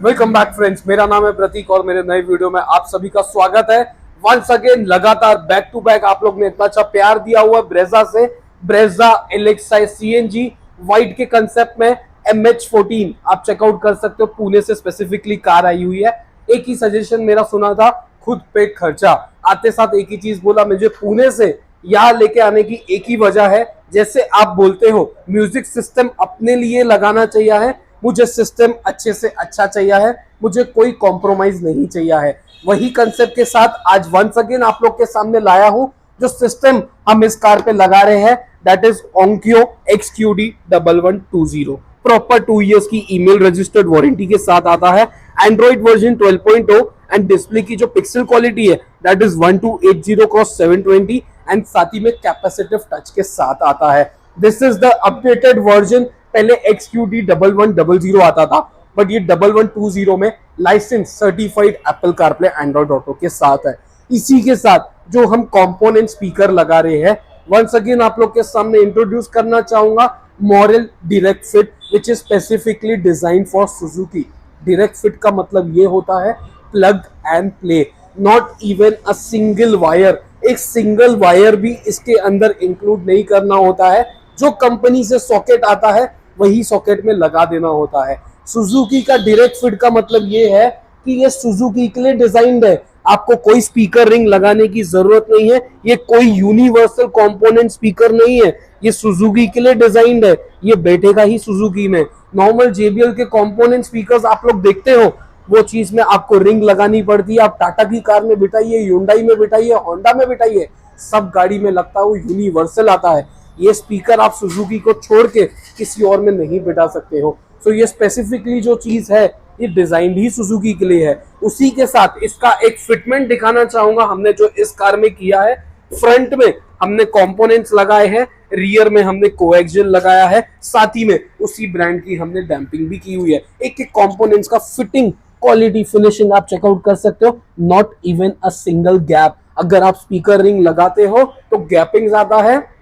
Welcome back friends, मेरा नाम है प्रतीक और मेरे नए वीडियो में आप सभी का स्वागत है। वंस अगेन लगातार बैक टू बैक आप लोग ने इतना अच्छा प्यार दिया हुआ ब्रेजा से। ब्रेजा एलेक्सा सीएनजी वाइट के कंसेप्ट में MH14 आप चेकआउट कर सकते हो। पुणे से स्पेसिफिकली कार आई हुई है। एक ही सजेशन मेरा सुना था, खुद पे खर्चा। आते साथ एक ही चीज बोला, मुझे पुणे से यहाँ लेके आने की एक ही वजह है, जैसे आप बोलते हो म्यूजिक सिस्टम अपने लिए लगाना चाहिए है, मुझे सिस्टम अच्छे से अच्छा चाहिए है, मुझे कोई कॉम्प्रोमाइज नहीं चाहिए है। वही कंसेप्ट के साथ आज वंस अगेन आप लोग के सामने लाया हूं। जो सिस्टम हम इस कार पे लगा रहे हैं that is Onkyo XQD1120। Proper 2 years की ईमेल रजिस्टर्ड वारंटी के साथ आता है। एंड्रॉइड वर्जन 12.0 एंड डिस्प्ले की जो पिक्सल क्वालिटी है दैट इज 1280x720 एंड साथ ही में कैपेसिटिव टच के साथ आता है। This is the updated version. पहले XQD1100 आता था, बट ये 1120 में licence certified Apple CarPlay Android Auto के साथ है। इसी के साथ जो हम कंपोनेंट स्पीकर लगा रहे हैं, वंस अगेन आप लोग के सामने इंट्रोड्यूस करना चाहूंगा moral direct fit which is specifically design for Suzuki. Direct fit का मतलब ये होता है plug and play, not even a single wire. एक सिंगल वायर भी इसके अंदर इंक्लूड नहीं करना होता है। जो कंपनी से सॉकेट आता है वही सॉकेट में लगा देना होता है। सुजुकी का डायरेक्ट फिट का मतलब ये है कि ये सुजुकी के लिए डिजाइन्ड है। आपको कोई स्पीकर रिंग लगाने की जरूरत नहीं है। ये कोई यूनिवर्सल कंपोनेंट स्पीकर नहीं है, ये सुजुकी के लिए डिजाइन्ड है। ये बैठेगा ही सुजुकी में। नॉर्मल JBL के कंपोनेंट स्पीकर्स आप लोग देखते हो, वो चीज में आपको रिंग लगानी पड़ती है। आप टाटा की कार में बिठाइए, ह्युंडई में बिठाइए, होंडा में बिठाइए, सब गाड़ी में लगता है वो यूनिवर्सल आता है। ये स्पीकर आप सुजुकी को छोड़ के किसी और में नहीं बिठा सकते हो। सो ये स्पेसिफिकली जो चीज है ये डिजाइन ही सुजुकी के लिए है। उसी के साथ इसका एक फिटमेंट दिखाना चाहूंगा हमने जो इस कार में किया है। फ्रंट में हमने कंपोनेंट्स लगाए हैं, रियर में हमने कोएक्सियल लगाया है, साथ ही में उसी ब्रांड की हमने डैम्पिंग भी की हुई है। एक एक कंपोनेंट्स का फिटिंग क्वालिटी फिनिशिंग आप चेकआउट कर सकते हो। Not even a single gap. अगर आप स्पीकर रिंग लगाते हो तो गैपिंग ज्यादा है,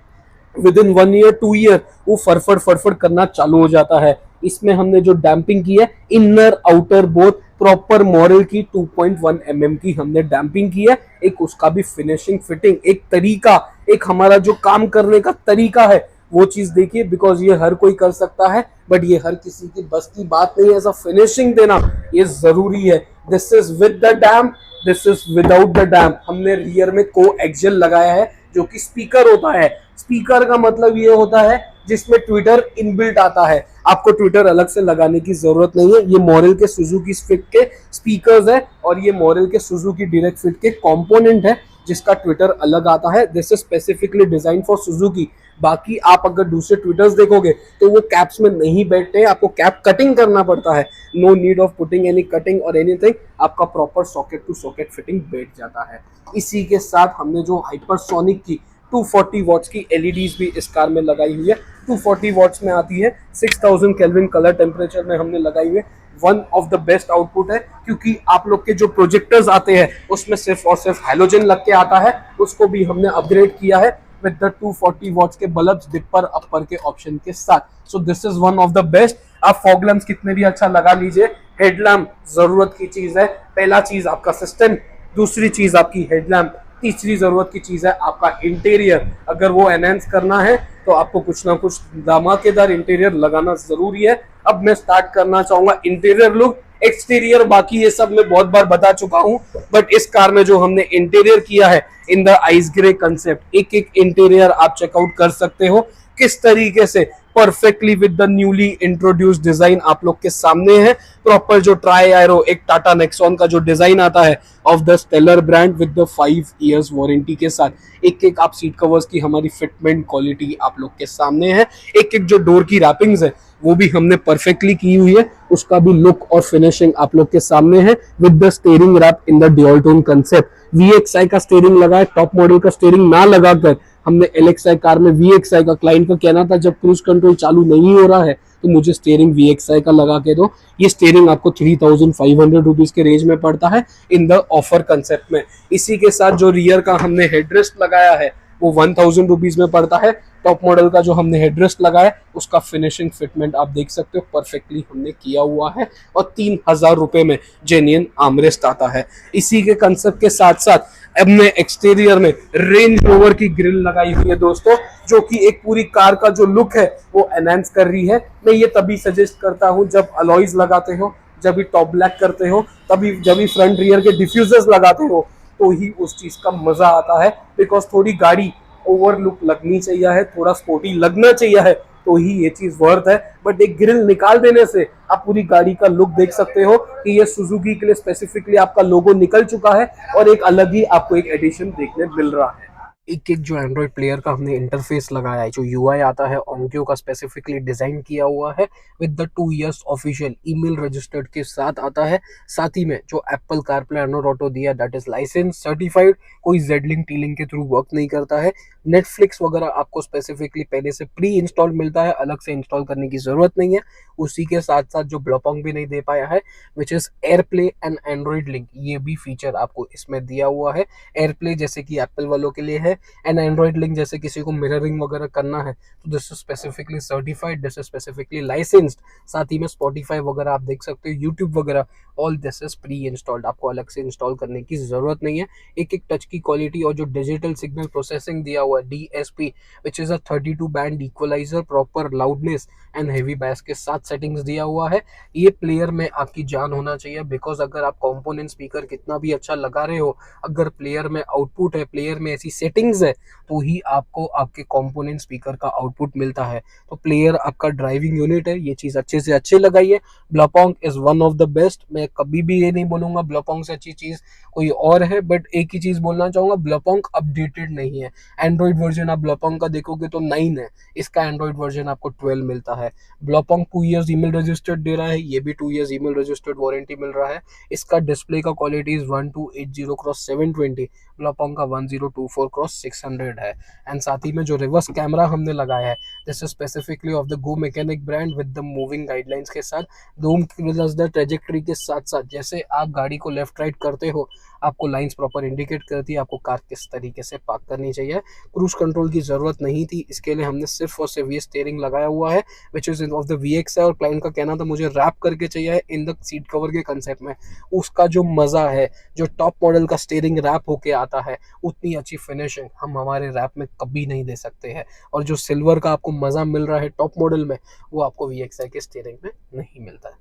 विद इन 1 ईयर 2 ईयर वो फड़फड़ करना चालू हो जाता है। इसमें हमने जो डैम्पिंग की है inner outer both proper moral की 2.1 mm की हमने डैम्पिंग की है। एक उसका भी फिनिशिंग फिटिंग एक तरीका, एक हमारा जो काम करने का तरीका है वो चीज देखिए। बिकॉज ये हर कोई कर सकता है बट ये हर किसी की बस की बात नहीं है। ऐसा फिनिशिंग देना ये जरूरी है। This is with the damp, this is without the damp. हमने रियर में कोएक्सियल लगाया है जो कि स्पीकर होता है। स्पीकर का मतलब ये होता है जिसमें ट्विटर इनबिल्ट आता है, आपको ट्विटर अलग से लगाने की जरूरत नहीं है। ये मॉरल के सुजुकी फिट के स्पीकर्स है और ये मॉरल के सुजुकी डायरेक्ट फिट के कंपोनेंट है जिसका ट्विटर अलग आता है। This is specifically design for Suzuki. बाकी आप अगर दूसरे ट्विटर्स देखोगे तो वो कैप्स में नहीं बैठते हैं, आपको कैप कटिंग करना पड़ता है। No need of putting any cutting और एनीथिंग, आपका proper socket to socket fitting बैठ जाता है। इसी के साथ हमने जो हाइपरसोनिक की 240 वॉट्स की LEDs भी इस कार में लगाई हुई है। 240 वॉट्स में आती है, 6000 केल्विन कलर टेम्परेचर में हमने लगाई हुई है। One of the best output है क्योंकि आप लोग के जो प्रोजेक्टर्स आते हैं उसमें सिर्फ और सिर्फ हैलोजन लग के आता है, उसको भी हमने अपग्रेड किया है विद द 240 वॉट्स के बल्ब्स डिपर अपर के ऑप्शन के साथ। So this is one of the best. आप फॉग लैम्प्स कितने भी अच्छा लगा लीजिए, हेडलैम्प जरूरत की चीज है। पहला चीज आपका सिस्टम, दूसरी चीज आपकी हेडलैम्प, तीसरी जरूरत की चीज है आपका इंटीरियर। अगर वो एनहेंस करना है तो आपको कुछ ना कुछ धमाकेदार इंटीरियर लगाना जरूरी है। अब मैं स्टार्ट करना चाहूंगा इंटीरियर लुक। एक्सटीरियर बाकी ये सब मैं बहुत बार बता चुका हूं, बट इस कार में जो हमने इंटीरियर किया है in the ice grey concept, एक एक इंटीरियर आप चेकआउट कर सकते हो किस तरीके से perfectly with the newly introduced design आप लोग के सामने है। प्रॉपर जो ट्राई एरो एक टाटा नेक्सॉन का जो डिजाइन आता है of the stellar brand with the 5 years warranty के साथ, एक एक आप सीट कवर्स की हमारी फिटमेंट क्वालिटी आप लोग के सामने है। एक एक जो डोर की रैपिंग्स है वो भी हमने परफेक्टली की हुई है, उसका भी लुक और फिनिशिंग आप लोग के सामने है with the steering wrap in the dual tone concept. VXI का स्टीयरिंग लगा है, टॉप मॉडल का स्टीयरिंग ना लगाकर हमने LXI कार में VXI का, क्लाइंट का कहना था जब क्रूज कंट्रोल चालू नहीं हो रहा है तो मुझे स्टीयरिंग VXI का लगा के दो। ये स्टीयरिंग आपको 3500 रुपीज के रेंज में पड़ता है इन द ऑफर कंसेप्ट में। इसी के साथ जो रियर का हमने हेडरेस्ट लगाया है वो 1000 रुपीज में पड़ता है। टॉप मॉडल का जो हमने हेडरेस्ट लगाया है उसका फिनिशिंग फिटमेंट आप देख सकते हो परफेक्टली हमने किया हुआ है, और 3000 रुपए में जेन्युइन आर्मरेस्ट आता है। इसी के कंसेप्ट के साथ साथ हमने एक्सटीरियर में रेंज रोवर की ग्रिल लगाई हुई है दोस्तों, जो कि एक पूरी कार का जो लुक है वो एनहांस कर रही है। मैं ये तभी सजेस्ट करता हूँ जब अलॉयज लगाते हो, जब भी टॉप ब्लैक करते हो, तभी जब भी फ्रंट रियर के डिफ्यूजर्स लगाते हो तो ही उस चीज का मजा आता है। बिकॉज थोड़ी गाड़ी ओवर लुक लगनी चाहिए है, थोड़ा स्पोर्टी लगना चाहिए है, तो ही ये चीज वर्थ है। बट एक ग्रिल निकाल देने से आप पूरी गाड़ी का लुक देख सकते हो कि ये सुजुकी के लिए स्पेसिफिकली आपका लोगो निकल चुका है और एक अलग ही आपको एक एडिशन देखने मिल रहा है। एक एक जो एंड्रॉइड प्लेयर का हमने इंटरफेस लगाया है, जो यूआई आता है ओंक्यो का स्पेसिफिकली डिजाइन किया हुआ है with the 2 years official email registered के साथ आता है। साथ ही में जो एप्पल कारप्ले एंड्रॉइड ऑटो दिया दैट इज लाइसेंस सर्टिफाइड, कोई जेडलिंक टीलिंग के थ्रू वर्क नहीं करता है। नेटफ्लिक्स वगैरह आपको स्पेसिफिकली पहले से प्री इंस्टॉल मिलता है, अलग से इंस्टॉल करने की जरूरत नहीं है। उसी के साथ साथ जो ब्लॉपोंग भी नहीं दे पाया है which is AirPlay and Android link, ये भी फीचर आपको इसमें दिया हुआ है। एयरप्ले जैसे कि एप्पल वालों के लिए है, एंड एंड्रॉइड लिंक जैसे किसी को मिररिंग वगैरह करना है तो this is specifically certified, this is specifically licensed. साथ ही में स्पॉटिफाई वगैरह आप देख सकते हो, यूट्यूब वगैरह, all this is pre installed, आपको अलग से इंस्टॉल करने की जरूरत नहीं है। एक एक टच की क्वालिटी और जो डिजिटल सिग्नल प्रोसेसिंग दिया हुआ है DSP which is a 32 band equaliser, proper loudness and heavy bass के साथ सेटिंग्स दिया हुआ है। ये प्लेयर में आपकी जान होना चाहिए, बिकॉज अगर आप कंपोनेंट स्पीकर कितना भी अच्छा लगा रहे हो, अगर प्लेयर में आउटपुट है, प्लेयर में ऐसी सेटिंग्स है, तो ही आपको आपके कंपोनेंट स्पीकर का आउटपुट मिलता है। तो प्लेयर आपका ड्राइविंग यूनिट है, ये चीज अच्छे से अच्छे लगाइए। Blaupunkt is one of the best, मैं कभी भी ये नहीं बोलूंगा ब्लॉपोंग से अच्छी चीज कोई और है, बट एक ही चीज बोलना चाहूंगा, ब्लॉपोंग अपडेटेड नहीं है। एंड्रॉइड वर्जन आप ब्लॉपोंग का देखोगे तो 9 है, इसका एंड्रॉइड वर्जन आपको 12 मिलता है। ब्लॉपोंग 2 इयर्स ईमेल रजिस्टर्ड दे रहा है, ये भी 2 इयर्स ईमेल रजिस्टर्ड वारंटी मिल रहा है। इसका डिस्प्ले का क्वालिटी इज 1280x720, ब्लॉपोंग का 1024x600 है। एंड साथ ही में जो रिवर्स कैमरा हमने लगाया है this is specifically of the go mechanic brand with the moving guidelines के साथ, धूम प्लस द ट्रेजेक्टरी के साथ साथ जैसे आप गाड़ी को लेफ्ट राइट करते हो आपको लाइंस प्रॉपर इंडिकेट करती है आपको कार किस तरीके से पार्क करनी चाहिए। क्रूज कंट्रोल की जरूरत नहीं थी, इसके लिए हमने सिर्फ और सिर्फ ये स्टीयरिंग लगाया हुआ है which is of the VX है, और क्लाइंट का कहना था मुझे रैप करके चाहिए इन द सीट कवर के कंसेप्ट में। उसका जो मजा है, जो टॉप मॉडल का स्टीयरिंग रैप होके आता है, उतनी अच्छी फिनिशिंग हम हमारे रैप में कभी नहीं दे सकते हैं। और जो सिल्वर का आपको मजा मिल रहा है टॉप मॉडल में, वो आपको VXI के स्टीयरिंग में नहीं मिलता है।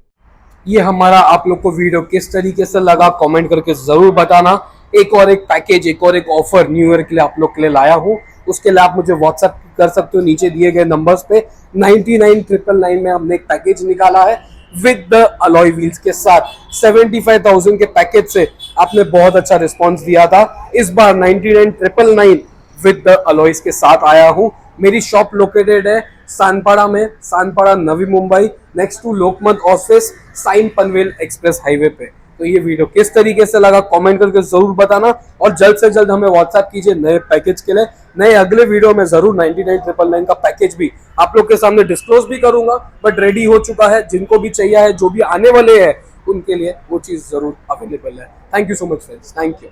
ये हमारा आप लोग को वीडियो किस तरीके से लगा कमेंट करके जरूर बताना। एक और एक पैकेज, एक और एक ऑफर न्यू ईयर के लिए आप लोग के लिए लाया हूँ, उसके लिए आप मुझे व्हाट्सएप कर सकते हो नीचे दिए गए नंबर्स पे। 99,999 में हमने एक पैकेज निकाला है विद द अलॉय व्हील्स के साथ। 75,000 के पैकेज से आपने बहुत अच्छा रिस्पॉन्स दिया था, इस बार 99,999 विद द अलॉयज के साथ आया हूँ। मेरी शॉप लोकेटेड है सानपाड़ा में, Sanpada Navi Mumbai, next to Lokmat office, Sion Panvel expressway highway पे। तो ये वीडियो किस तरीके से लगा कमेंट करके जरूर बताना, और जल्द से जल्द हमें व्हाट्सएप कीजिए नए पैकेज के लिए। नए अगले वीडियो में जरूर 99,999 का पैकेज भी आप लोग के सामने डिस्क्लोज भी करूंगा, बट रेडी हो चुका है। जिनको भी चाहिए है, जो भी आने वाले हैं उनके लिए वो चीज जरूर अवेलेबल है। Thank you so much friends, thank you.